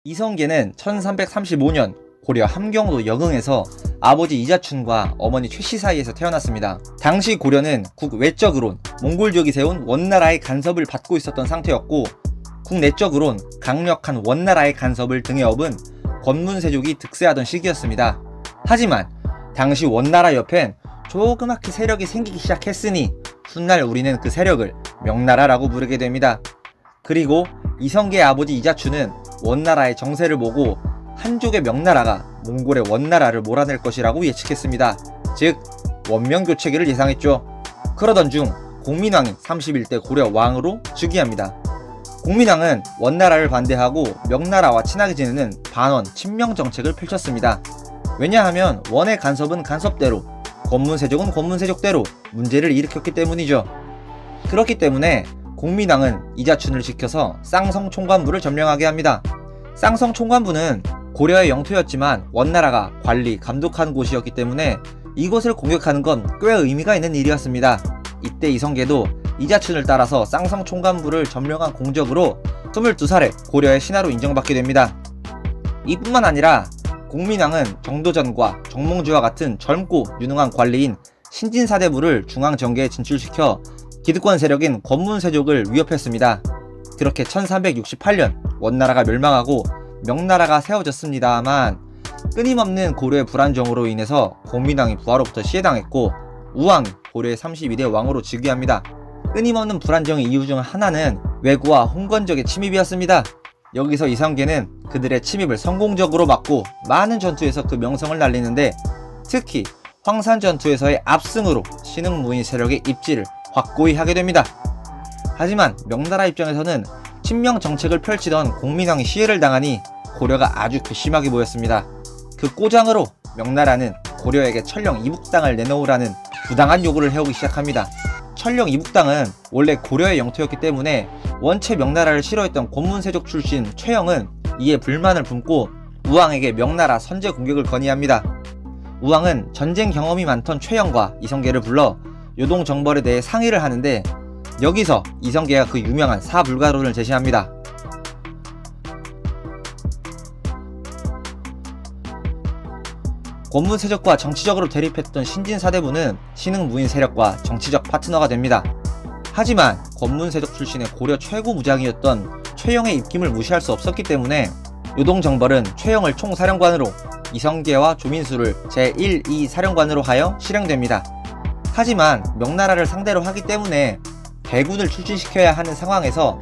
이성계는 1335년 고려 함경도 여흥에서 아버지 이자춘과 어머니 최씨 사이에서 태어났습니다. 당시 고려는 국외적으론 몽골족이 세운 원나라의 간섭을 받고 있었던 상태였고, 국내적으론 강력한 원나라의 간섭을 등에 업은 권문세족이 득세하던 시기였습니다. 하지만 당시 원나라 옆엔 조그맣게 세력이 생기기 시작했으니 훗날 우리는 그 세력을 명나라라고 부르게 됩니다. 그리고 이성계의 아버지 이자춘은 원나라의 정세를 보고 한족의 명나라가 몽골의 원나라를 몰아낼 것이라고 예측했습니다. 즉 원명교체기를 예상했죠. 그러던 중 공민왕이 31대 고려 왕으로 즉위합니다. 공민왕은 원나라를 반대하고 명나라와 친하게 지내는 반원 친명 정책을 펼쳤습니다. 왜냐하면 원의 간섭은 간섭대로, 권문세족은 권문세족대로 문제를 일으켰기 때문이죠. 그렇기 때문에 공민왕은 이자춘을 시켜서 쌍성총관부를 점령하게 합니다. 쌍성총관부는 고려의 영토였지만 원나라가 관리, 감독한 곳이었기 때문에 이곳을 공격하는 건 꽤 의미가 있는 일이었습니다. 이때 이성계도 이자춘을 따라서 쌍성총관부를 점령한 공적으로 22살에 고려의 신하로 인정받게 됩니다. 이뿐만 아니라 공민왕은 정도전과 정몽주와 같은 젊고 유능한 관리인 신진사대부를 중앙정계에 진출시켜 기득권 세력인 권문세족을 위협했습니다. 그렇게 1368년 원나라가 멸망하고 명나라가 세워졌습니다만, 끊임없는 고려의 불안정으로 인해서 공민왕이 부하로부터 시해당했고 우왕이 고려의 32대 왕으로 즉위합니다. 끊임없는 불안정의 이유 중 하나는 왜구와 홍건적의 침입이었습니다. 여기서 이성계는 그들의 침입을 성공적으로 막고 많은 전투에서 그 명성을 날리는데, 특히 황산전투에서의 압승으로 신흥무인 세력의 입지를 확고히 하게 됩니다. 하지만 명나라 입장에서는 친명 정책을 펼치던 공민왕이 시해를 당하니 고려가 아주 괘씸하게 보였습니다. 그 꼬장으로 명나라는 고려에게 천령 이북당을 내놓으라는 부당한 요구를 해오기 시작합니다. 천령 이북당은 원래 고려의 영토였기 때문에 원체 명나라를 싫어했던 권문세족 출신 최영은 이에 불만을 품고 우왕에게 명나라 선제 공격을 건의합니다. 우왕은 전쟁 경험이 많던 최영과 이성계를 불러 요동정벌에 대해 상의를 하는데, 여기서 이성계가 그 유명한 사불가론을 제시합니다. 권문세족과 정치적으로 대립했던 신진사대부는 신흥무인 세력과 정치적 파트너가 됩니다. 하지만 권문세족 출신의 고려 최고 무장이었던 최영의 입김을 무시할 수 없었기 때문에 요동정벌은 최영을 총사령관으로, 이성계와 조민수를 제1, 2 사령관으로 하여 실행됩니다. 하지만 명나라를 상대로 하기 때문에 대군을 출진시켜야 하는 상황에서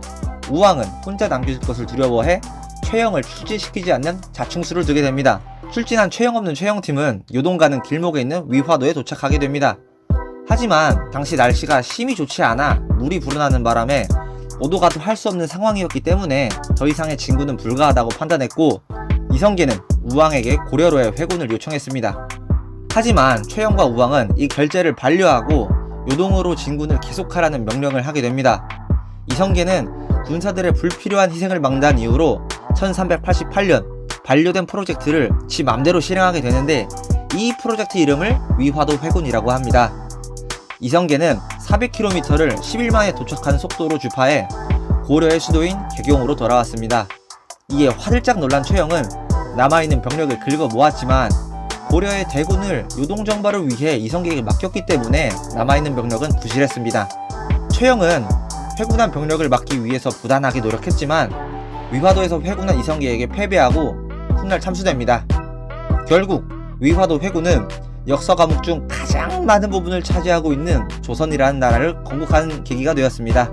우왕은 혼자 남겨질 것을 두려워해 최영을 출진시키지 않는 자충수를 두게 됩니다. 출진한 최영 없는 최영팀은 요동 가는 길목에 있는 위화도에 도착하게 됩니다. 하지만 당시 날씨가 심히 좋지 않아 물이 불어나는 바람에 오도가도 할 수 없는 상황이었기 때문에 더 이상의 진군은 불가하다고 판단했고, 이성계는 우왕에게 고려로의 회군을 요청했습니다. 하지만 최영과 우왕은 이 결재를 반려하고 요동으로 진군을 계속하라는 명령을 하게 됩니다. 이성계는 군사들의 불필요한 희생을 막는 이유로 1388년 반려된 프로젝트를 지 맘대로 실행하게 되는데, 이 프로젝트 이름을 위화도 회군이라고 합니다. 이성계는 400km를 10일 만에 도착하는 속도로 주파해 고려의 수도인 개경으로 돌아왔습니다. 이에 화들짝 놀란 최영은 남아있는 병력을 긁어 모았지만 고려의 대군을 요동정벌을 위해 이성계에게 맡겼기 때문에 남아있는 병력은 부실했습니다. 최영은 회군한 병력을 막기 위해서 부단하게 노력했지만 위화도에서 회군한 이성계에게 패배하고 훗날 참수됩니다. 결국 위화도 회군은 역사 과목 중 가장 많은 부분을 차지하고 있는 조선이라는 나라를 건국하는 계기가 되었습니다.